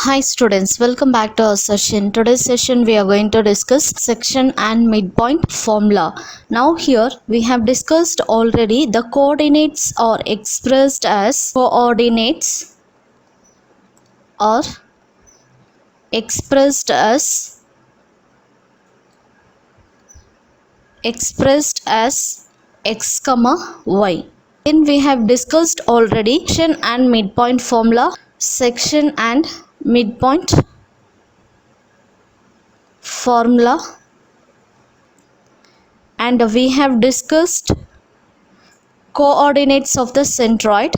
Hi students, welcome back to our session. Today's session we are going to discuss section and midpoint formula. Now here we have discussed already the coordinates are expressed as or expressed as x comma y. Then we have discussed already section and midpoint formula. Section and midpoint formula, and we have discussed coordinates of the centroid,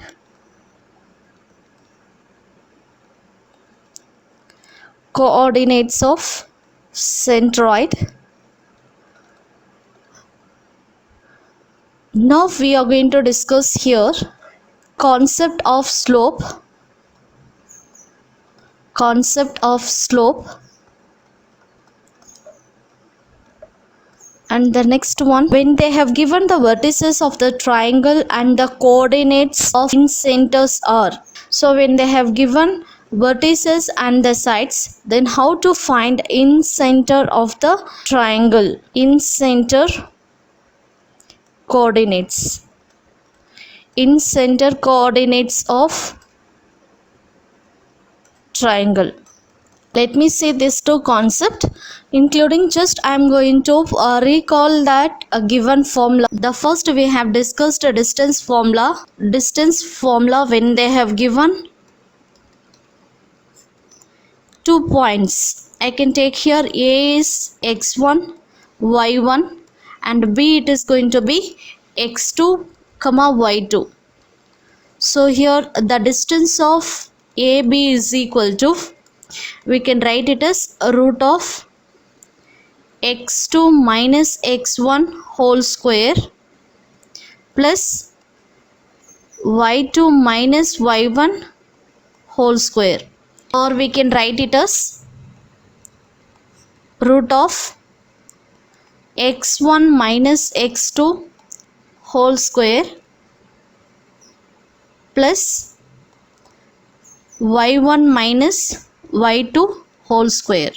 Now we are going to discuss here concept of slope, and the next one, when they have given the vertices of the triangle and the coordinates of incenters are. So when they have given vertices and the sides, then how to find incenter of the triangle, incenter coordinates of triangle. Let me say these two concepts, including just I am going to recall that a given formula. The first we have discussed a distance formula when they have given 2 points. I can take here A is x1, y1, and B it is going to be x2, y2. So here the distance of AB is equal to, we can write it as root of x2 minus x1 whole square plus y2 minus y1 whole square, or we can write it as root of x1 minus x2 whole square plus y1 minus y2 whole square.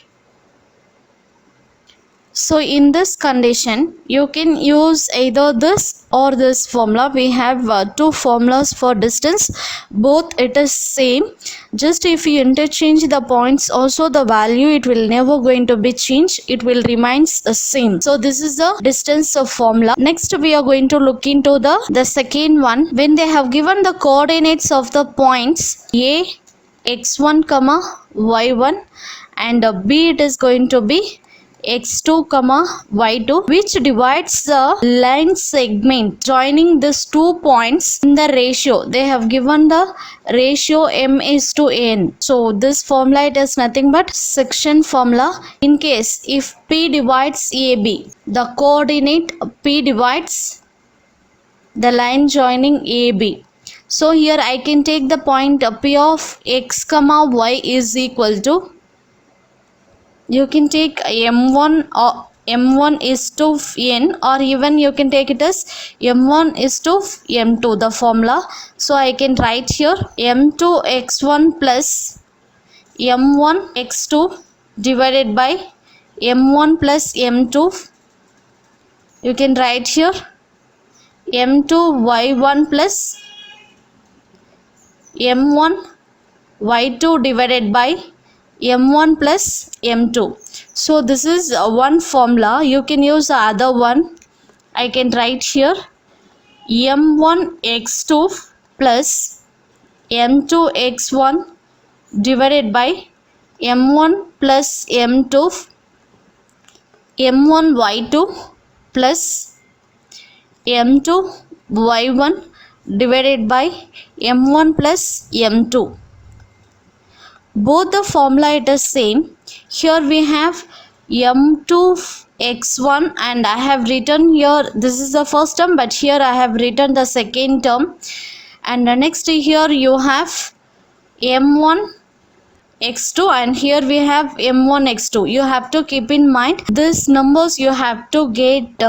So in this condition you can use either this or this formula. We have two formulas for distance, both it is same. Just if you interchange the points, also the value it will never going to be changed, it will remains the same. So this is the distance of formula. Next we are going to look into the second one, when they have given the coordinates of the points A, x1 y1, and B it is going to be x2 y2, which divides the line segment joining these 2 points in the ratio. They have given the ratio m:n. So this formula, it is nothing but section formula. In case if P divides AB, the coordinate P divides the line joining AB. So here I can take the point P of x y is equal to, you can take m1 or m1 is to n, or even you can take it as m1 is to m2, the formula. So I can write here m2 x1 plus m1 x2 divided by m1 plus m2. You can write here m2 y1 plus m1 y2 divided by m1 plus m2. So this is one formula. You can use the other one. I can write here m1 x2 plus m2 x1 divided by m1 plus m2, m1 y2 plus m2 y1 divided by m1 plus m2. Both the formula it is same. Here we have m2 x1, and I have written here, this is the first term, but here I have written the second term. And next here you have m1 x2, and here we have m1 x2. You have to keep in mind these numbers, you have to get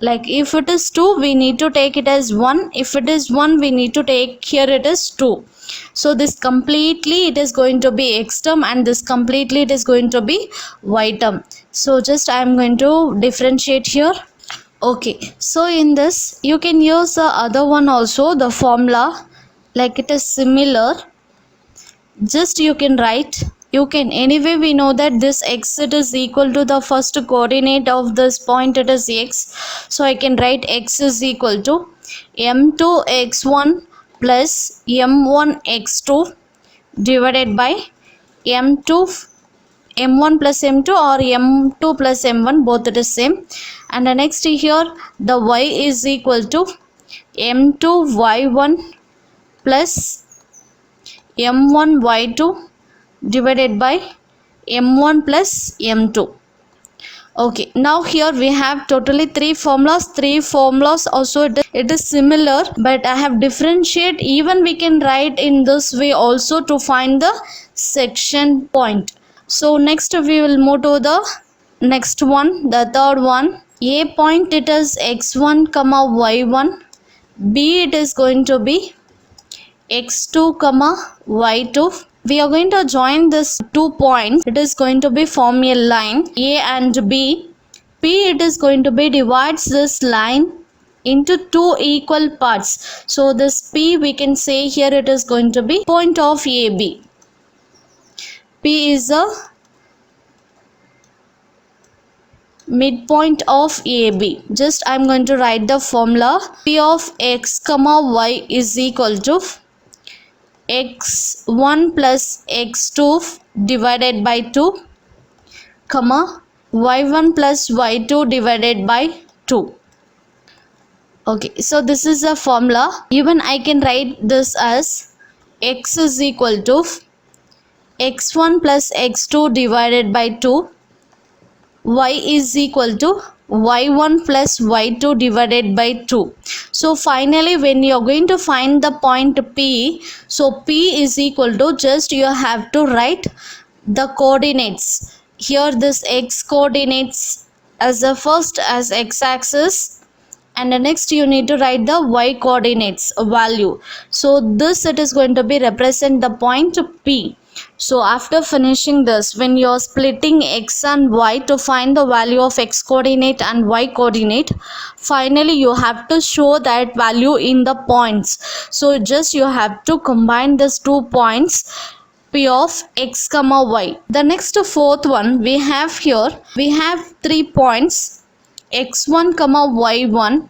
like if it is 2 we need to take it as 1, if it is 1 we need to take here it is 2. So this completely it is going to be x term, and this completely it is going to be y term. So just I am going to differentiate here. Okay, so in this you can use the other one also, the formula, like it is similar. Just you can write, you can, anyway we know that this x it is equal to the first coordinate of this point, it is x. So I can write x is equal to m2 x1 plus m1 x2 divided by m2 m1 plus m2 or m2 plus m1, both it is same. And the next here the y is equal to m2 y1 plus m1 y2 divided by m1 plus m2. Okay, now here we have totally three formulas also it is similar, but I have differentiate. Even we can write in this way also to find the section point. So next we will move to the next one, the third one. A point it is x1 comma y1, b it is going to be x2 comma y2. We are going to join this 2 points, it is going to be form a line a and b. P it is going to be divides this line into two equal parts. So this P we can say here it is going to be point of AB. P is a midpoint of AB. Just I am going to write the formula. P of x comma y is equal to x1 plus x2 divided by 2 comma y1 plus y2 divided by 2. Okay, so this is a formula. Even I can write this as x is equal to x1 plus x2 divided by 2, y is equal to y1 plus y2 divided by 2. So finally when you are going to find the point P, so P is equal to, just you have to write the coordinates. Here this x coordinates as the first as x-axis, and the next you need to write the y coordinates value. So this it is going to be represent the point P. So after finishing this, when you are splitting x and y to find the value of x coordinate and y coordinate, finally you have to show that value in the points. So just you have to combine these 2 points, P of x comma y. The next fourth one we have here, we have 3 points x1 comma y1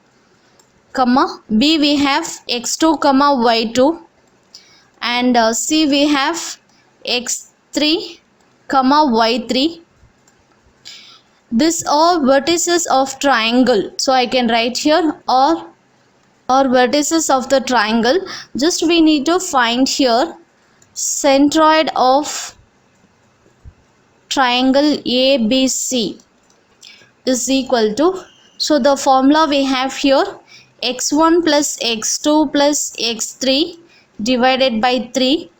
comma b we have x2 comma y2, and c we have x3 comma y3. This are vertices of triangle. So I can write here or vertices of the triangle. Just we need to find here centroid of triangle ABC is equal to, so the formula we have here x1 plus x2 plus x3 divided by 3,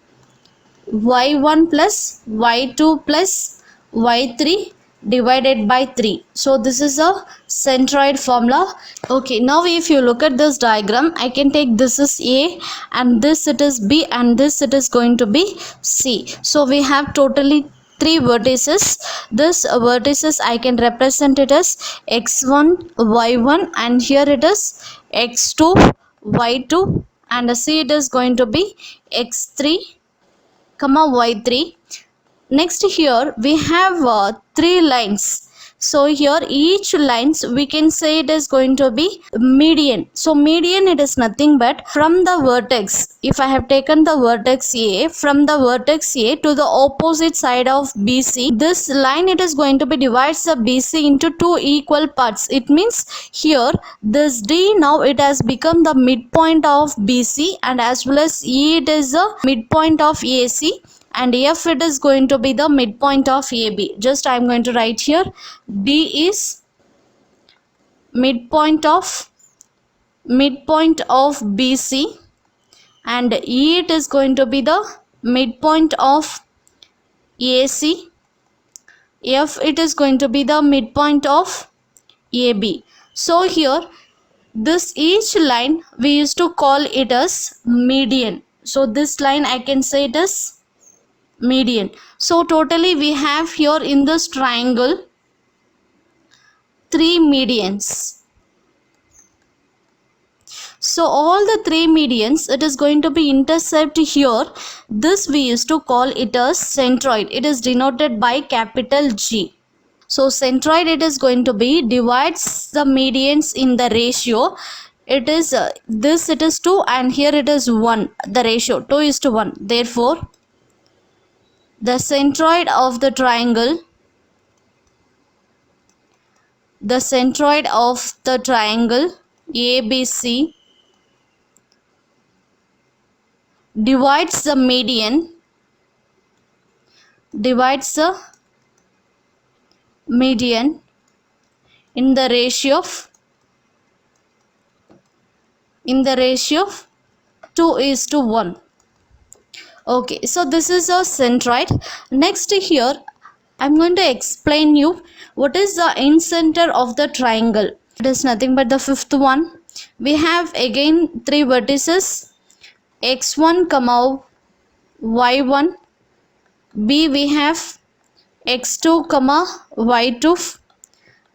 y1 plus y2 plus y3 divided by 3. So this is a centroid formula. Okay, now if you look at this diagram, I can take this is A and this it is B and this it is going to be C. So we have totally 3 vertices. This vertices I can represent it as x1 y1, and here it is x2 y2, and C it is going to be x3 comma y3. Next here we have 3 lines. So here each lines we can say it is going to be median. So median it is nothing but from the vertex. If I have taken the vertex A, from the vertex A to the opposite side of BC, this line it is going to be divides the BC into 2 equal parts. It means here this D now it has become the midpoint of BC, and as well as E it is the midpoint of AC, and F it is going to be the midpoint of AB. Just I am going to write here D is midpoint of BC, and E it is going to be the midpoint of AC, F it is going to be the midpoint of AB. So here this each line we used to call it as median. So this line I can say it is median. So totally we have here in this triangle 3 medians. So all the 3 medians, it is going to be intercept here. This we used to call it as centroid. It is denoted by capital G. So centroid, it is going to be divides the medians in the ratio. It is this it is 2 and here it is 1. The ratio 2:1. Therefore the centroid of the triangle, ABC divides the median in the ratio of 2:1. Okay, so this is a centroid. Next here I'm going to explain you what is the incenter of the triangle. It is nothing but the fifth one. We have again 3 vertices, x1 comma y1, b we have x2 comma y2,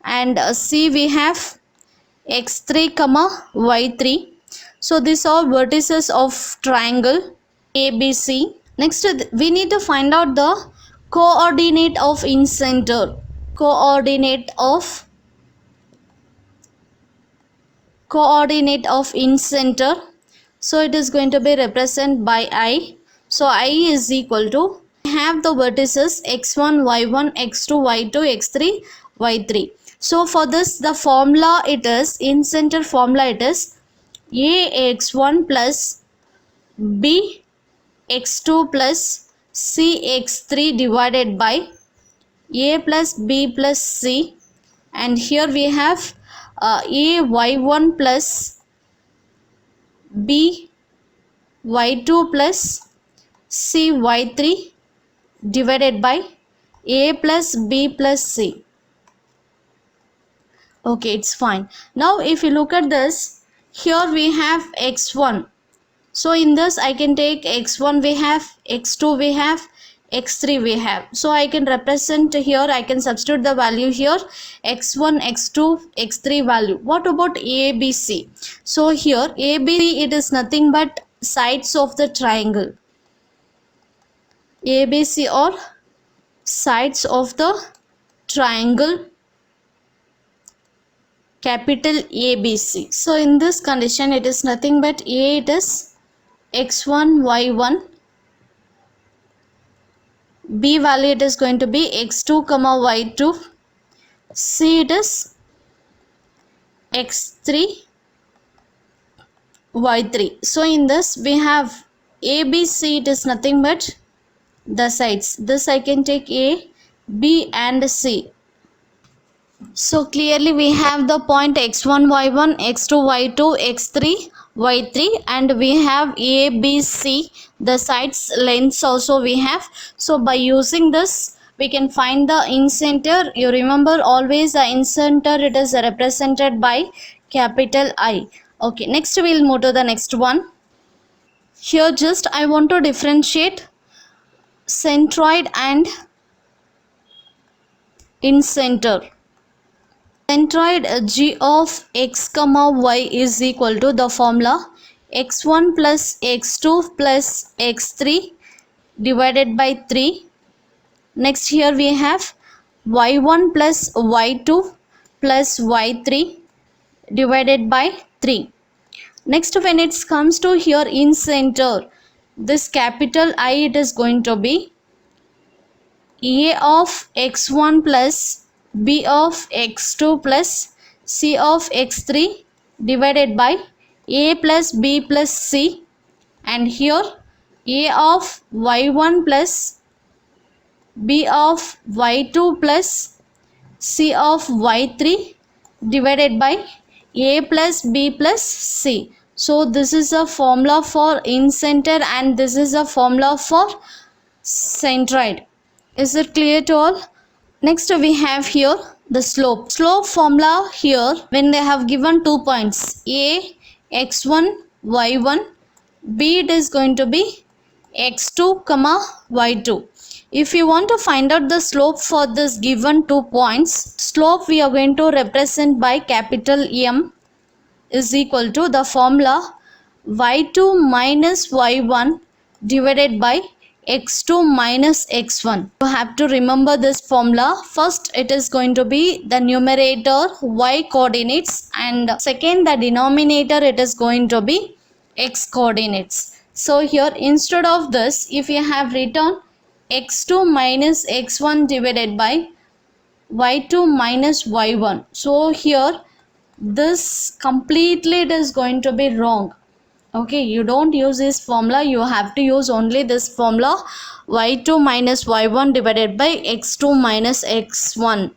and c we have x3 comma y3. So these are vertices of triangle ABC. Next we need to find out the coordinate of incenter. Coordinate of incenter. So it is going to be represented by I. So I is equal to, we have the vertices x1 y1 x2 y2 x3 y3. So for this the formula, it is incenter formula, it is ax1 plus b x2 plus c x3 divided by a plus b plus c, and here we have a y1 plus b y2 plus c y3 divided by a plus b plus c. Okay, it's fine. Now if you look at this, here we have x1. So in this I can take x1 we have, x2 we have, x3 we have. So I can represent here, I can substitute the value here, x1 x2 x3 value. What about ABC? So here ABC, it is nothing but sides of the triangle. ABC or sides of the triangle capital ABC. So in this condition it is nothing but A, it is x1 y1, b value it is going to be x2 comma y2, c it is x3 y3. So in this we have ABC, it is nothing but the sides. This I can take A, B and C. So clearly we have the point x1 y1 x2 y2 x3 y3, and we have A, B, C, the sides lengths also we have. So by using this we can find the incenter. You remember always the incenter, it is represented by capital I. Okay, next we will move to the next one. Here just I want to differentiate centroid and incenter. Centroid G of x comma y is equal to the formula x1 plus x2 plus x3 divided by 3. Next here we have y1 plus y2 plus y3 divided by 3. Next when it comes to here incenter, this capital I, it is going to be A of x1 plus b of x2 plus c of x3 divided by a plus b plus c, and here a of y1 plus b of y2 plus c of y3 divided by a plus b plus c. So this is a formula for incenter and this is a formula for centroid. Is it clear to all? Next we have here the slope. Slope formula here, when they have given 2 points A, x1, y1, B, it is going to be x2 comma y2. If you want to find out the slope for this given 2 points, slope we are going to represent by capital M is equal to the formula y2 minus y1 divided by x2 minus x1. You have to remember this formula. First it is going to be the numerator y coordinates, and second the denominator it is going to be x coordinates. So here instead of this, if you have written x2 minus x1 divided by y2 minus y1, so here this completely it is going to be wrong. Okay, you don't use this formula, you have to use only this formula y2 minus y1 divided by x2 minus x1.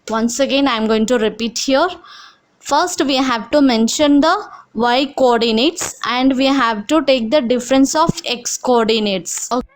Once again I am going to repeat here. First we have to mention the y coordinates and we have to take the difference of x coordinates. Okay.